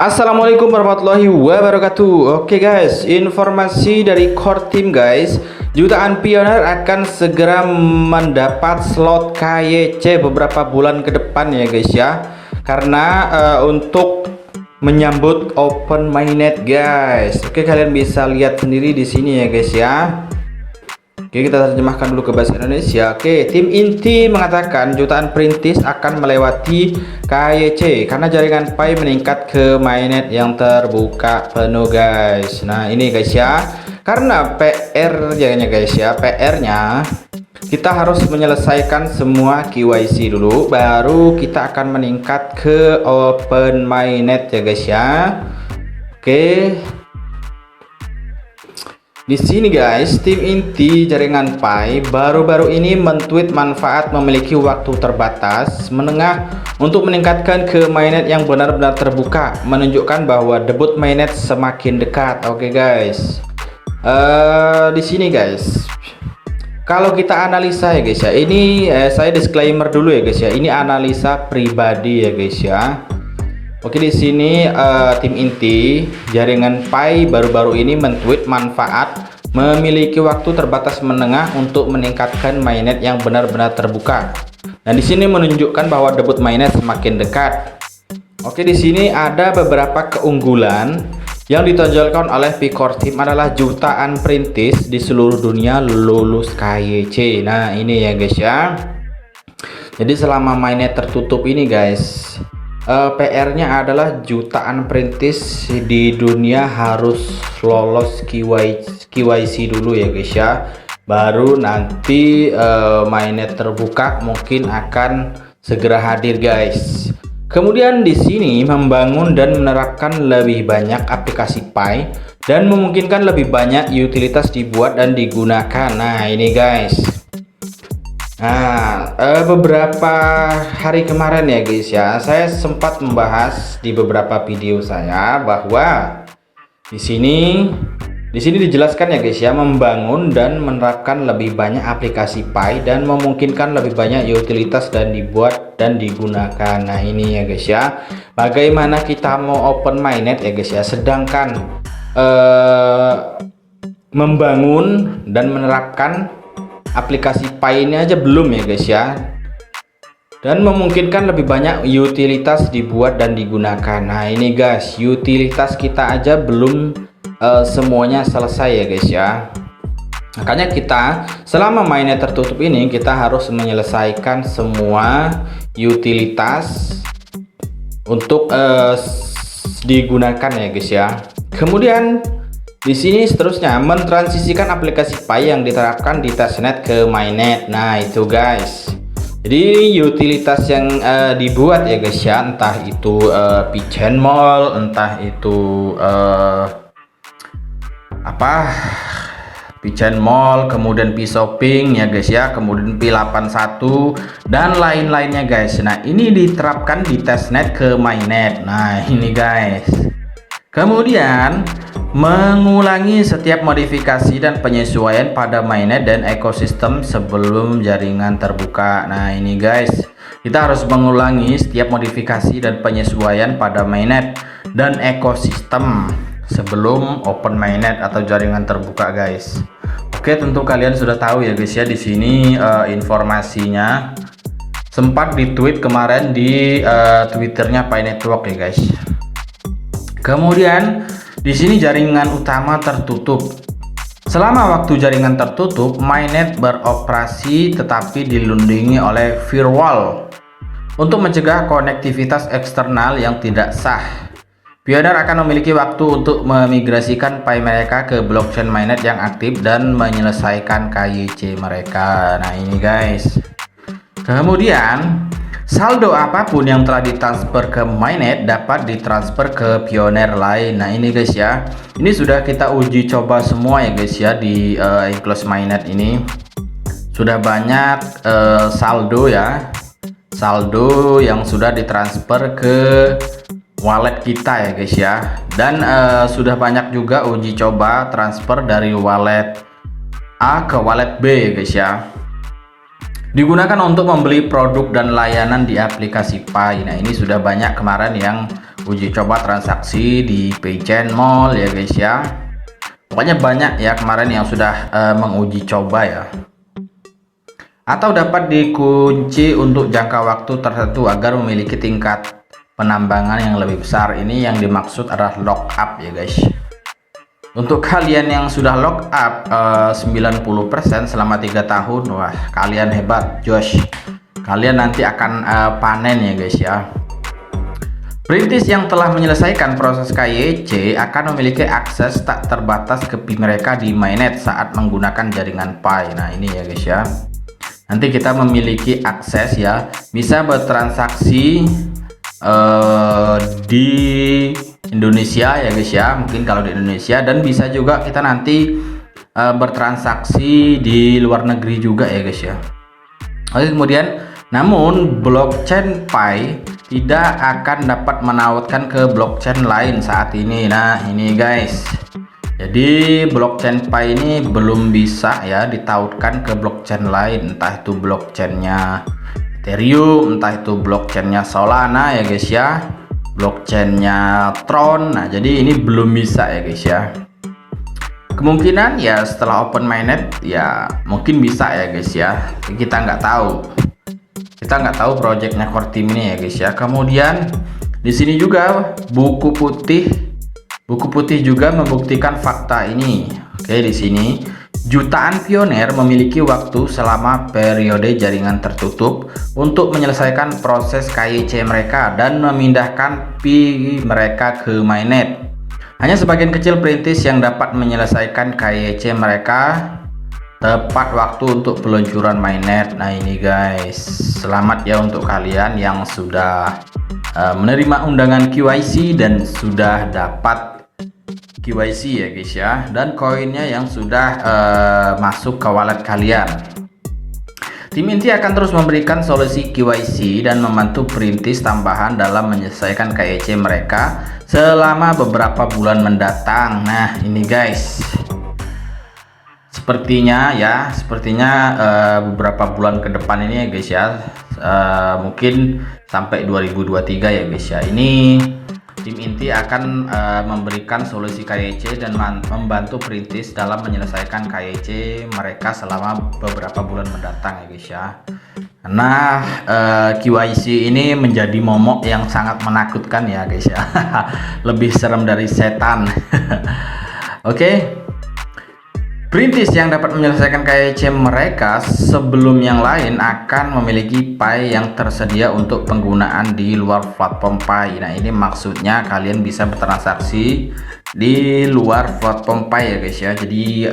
Assalamualaikum warahmatullahi wabarakatuh. Oke guys, informasi dari core team guys, jutaan pioner akan segera mendapat slot KYC beberapa bulan ke depan ya guys ya. Karena untuk menyambut open mainnet guys. Oke, kalian bisa lihat sendiri di sini ya guys ya. Oke, kita terjemahkan dulu ke bahasa Indonesia. Oke, tim inti mengatakan jutaan perintis akan melewati KYC karena jaringan Pi meningkat ke mainnet yang terbuka penuh guys. Nah ini guys ya, karena PR jadinya guys ya, PR-nya kita harus menyelesaikan semua KYC dulu, baru kita akan meningkat ke open mainnet ya guys ya. Oke. Di sini guys, tim inti jaringan Pi baru-baru ini men-tweet manfaat memiliki waktu terbatas menengah untuk meningkatkan ke mainnet yang benar-benar terbuka, menunjukkan bahwa debut mainnet semakin dekat. Oke guys, di sini guys, kalau kita analisa ya guys ya, ini saya disclaimer dulu ya guys ya, ini analisa pribadi ya guys ya. Oke, di sini tim inti jaringan Pi baru-baru ini men-tweet manfaat memiliki waktu terbatas menengah untuk meningkatkan mainnet yang benar-benar terbuka. Nah, di sini menunjukkan bahwa debut mainnet semakin dekat. Oke, di sini ada beberapa keunggulan yang ditonjolkan oleh Core Team adalah jutaan perintis di seluruh dunia lulus KYC. Nah, ini ya guys ya. Jadi selama mainnet tertutup ini guys, PR-nya adalah jutaan perintis di dunia harus lolos KYC dulu ya guys ya, baru nanti mainnet terbuka mungkin akan segera hadir guys. Kemudian di sini membangun dan menerapkan lebih banyak aplikasi Pi dan memungkinkan lebih banyak utilitas dibuat dan digunakan. Nah ini guys. Nah, beberapa hari kemarin ya guys ya, saya sempat membahas di beberapa video saya bahwa di sini dijelaskan ya guys ya, membangun dan menerapkan lebih banyak aplikasi Pi dan memungkinkan lebih banyak utilitas dan dibuat dan digunakan. Nah ini ya guys ya, bagaimana kita mau open mainnet ya guys ya, sedangkan membangun dan menerapkan aplikasi Pi ini aja belum ya guys ya, dan memungkinkan lebih banyak utilitas dibuat dan digunakan. Nah ini guys, utilitas kita aja belum semuanya selesai ya guys ya. Makanya kita selama mainnet tertutup ini kita harus menyelesaikan semua utilitas untuk digunakan ya guys ya. Kemudian di sini seterusnya mentransisikan aplikasi Pi yang diterapkan di testnet ke mainnet. Nah itu guys, jadi utilitas yang dibuat ya guys ya, entah itu PChainMall, entah itu PChainMall, kemudian P-Shopping ya guys ya, kemudian P81 dan lain-lainnya guys. Nah ini diterapkan di testnet ke mainnet. Nah ini guys. Kemudian mengulangi setiap modifikasi dan penyesuaian pada mainnet dan ekosistem sebelum jaringan terbuka. Nah ini guys, kita harus mengulangi setiap modifikasi dan penyesuaian pada mainnet dan ekosistem sebelum open mainnet atau jaringan terbuka guys. Oke, tentu kalian sudah tahu ya guys ya, di sini informasinya sempat di-tweet kemarin di Twitternya Pi Network ya guys. Kemudian di sini jaringan utama tertutup. Selama waktu jaringan tertutup, mainnet beroperasi tetapi dilindungi oleh firewall untuk mencegah konektivitas eksternal yang tidak sah. Pioner akan memiliki waktu untuk memigrasikan Pi mereka ke blockchain mainnet yang aktif dan menyelesaikan KYC mereka. Nah ini guys. Kemudian saldo apapun yang telah ditransfer ke mainnet dapat ditransfer ke pioner lain. Nah ini guys ya, ini sudah kita uji coba semua ya guys ya, di enclosed mainnet ini sudah banyak saldo ya, saldo yang sudah ditransfer ke wallet kita ya guys ya, dan sudah banyak juga uji coba transfer dari wallet A ke wallet B ya guys ya. Digunakan untuk membeli produk dan layanan di aplikasi Pi. Nah ini sudah banyak kemarin yang uji coba transaksi di PayChain Mall ya guys ya. Pokoknya banyak ya kemarin yang sudah menguji coba ya. Atau dapat dikunci untuk jangka waktu tertentu agar memiliki tingkat penambangan yang lebih besar. Ini yang dimaksud adalah lock up ya guys. Untuk kalian yang sudah lock up 90% selama 3 tahun, wah kalian hebat Josh. Kalian nanti akan panen ya guys ya. Perintis yang telah menyelesaikan proses KYC akan memiliki akses tak terbatas ke Pi mereka di mainnet saat menggunakan jaringan Pi. Nah ini ya guys ya. Nanti kita memiliki akses ya, bisa bertransaksi di Indonesia ya guys ya, mungkin kalau di Indonesia, dan bisa juga kita nanti bertransaksi di luar negeri juga ya guys ya. Oke, kemudian namun blockchain Pi tidak akan dapat menautkan ke blockchain lain saat ini. Nah ini guys, jadi blockchain Pi ini belum bisa ya ditautkan ke blockchain lain, entah itu blockchainnya Ethereum, entah itu blockchainnya Solana ya guys ya, blockchainnya Tron. Nah jadi ini belum bisa ya guys ya. Kemungkinan ya setelah open mainnet ya mungkin bisa ya guys ya, kita nggak tahu. Kita nggak tahu projectnya core team ini ya guys ya. Kemudian di sini juga buku putih juga membuktikan fakta ini. Oke, di sini jutaan pioner memiliki waktu selama periode jaringan tertutup untuk menyelesaikan proses KYC mereka dan memindahkan Pi mereka ke mainnet. Hanya sebagian kecil perintis yang dapat menyelesaikan KYC mereka tepat waktu untuk peluncuran mainnet. Nah ini guys, selamat ya untuk kalian yang sudah menerima undangan QYC dan sudah dapat QYC ya guys ya, dan koinnya yang sudah masuk ke wallet kalian. Tim inti akan terus memberikan solusi QYC dan membantu perintis tambahan dalam menyelesaikan KYC mereka selama beberapa bulan mendatang. Nah ini guys, sepertinya beberapa bulan ke depan ini ya guys ya, mungkin sampai 2023 ya guys ya, ini tim inti akan memberikan solusi KYC dan membantu perintis dalam menyelesaikan KYC mereka selama beberapa bulan mendatang ya guys ya. Karena QYC ini menjadi momok yang sangat menakutkan ya guys ya. Lebih serem dari setan. Oke. Perintis yang dapat menyelesaikan KYC mereka sebelum yang lain akan memiliki Pi yang tersedia untuk penggunaan di luar platform Pi. Nah ini maksudnya kalian bisa bertransaksi di luar platform Pi ya guys ya. Jadi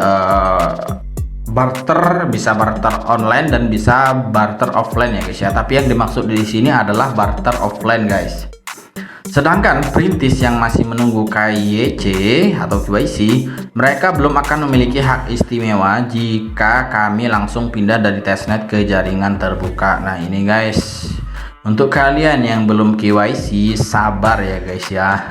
bisa barter online dan bisa barter offline ya guys ya. Tapi yang dimaksud di sini adalah barter offline guys. Sedangkan perintis yang masih menunggu KYC atau QYC, mereka belum akan memiliki hak istimewa jika kami langsung pindah dari testnet ke jaringan terbuka. Nah ini guys, untuk kalian yang belum QYC, sabar ya guys ya.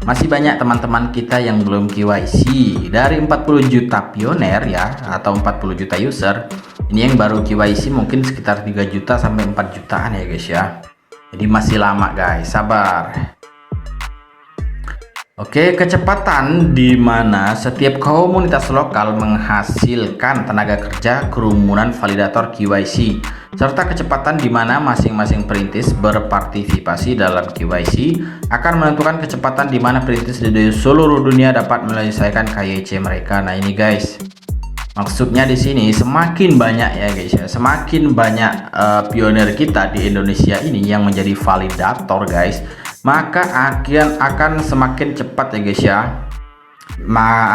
Masih banyak teman-teman kita yang belum QYC. Dari 40 juta pioner ya, atau 40 juta user, ini yang baru QYC mungkin sekitar 3 juta sampai 4 jutaan ya guys ya. Jadi masih lama guys, sabar. Oke, kecepatan di mana setiap komunitas lokal menghasilkan tenaga kerja kerumunan validator QYC, serta kecepatan di mana masing-masing perintis berpartisipasi dalam QYC akan menentukan kecepatan di mana perintis di seluruh dunia dapat menyelesaikan KYC mereka. Nah ini guys, maksudnya di sini semakin banyak ya guys ya, semakin banyak pionir kita di Indonesia ini yang menjadi validator guys, maka akan semakin cepat ya guys ya,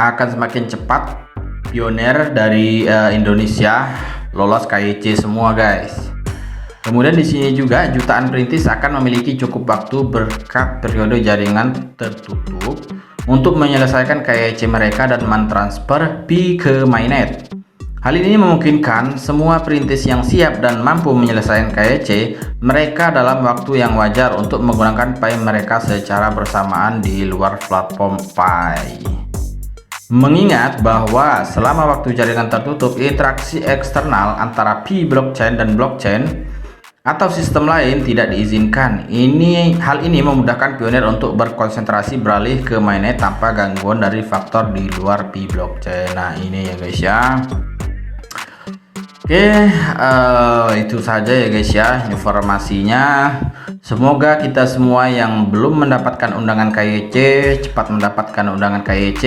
akan semakin cepat pionir dari Indonesia lolos KYC semua guys. Kemudian di sini juga jutaan perintis akan memiliki cukup waktu berkat periode jaringan tertutup untuk menyelesaikan KYC mereka dan mentransfer Pi ke mainnet. Hal ini memungkinkan semua perintis yang siap dan mampu menyelesaikan KYC mereka dalam waktu yang wajar untuk menggunakan Pi mereka secara bersamaan di luar platform Pi. Mengingat bahwa selama waktu jaringan tertutup, interaksi eksternal antara Pi blockchain dan blockchain atau sistem lain tidak diizinkan. Hal ini memudahkan pionir untuk berkonsentrasi beralih ke mainnet tanpa gangguan dari faktor di luar P-blockchain. Nah, ini ya guys ya. Oke, itu saja ya guys ya informasinya. Semoga kita semua yang belum mendapatkan undangan KYC cepat mendapatkan undangan KYC,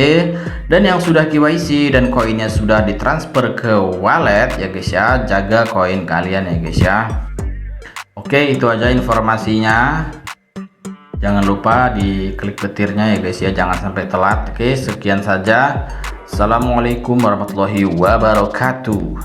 dan yang sudah KYC dan koinnya sudah ditransfer ke wallet ya guys ya, jaga koin kalian ya guys ya. Oke, itu aja informasinya. Jangan lupa diklik petirnya ya guys ya, jangan sampai telat. Oke, sekian saja. Assalamualaikum warahmatullahi wabarakatuh.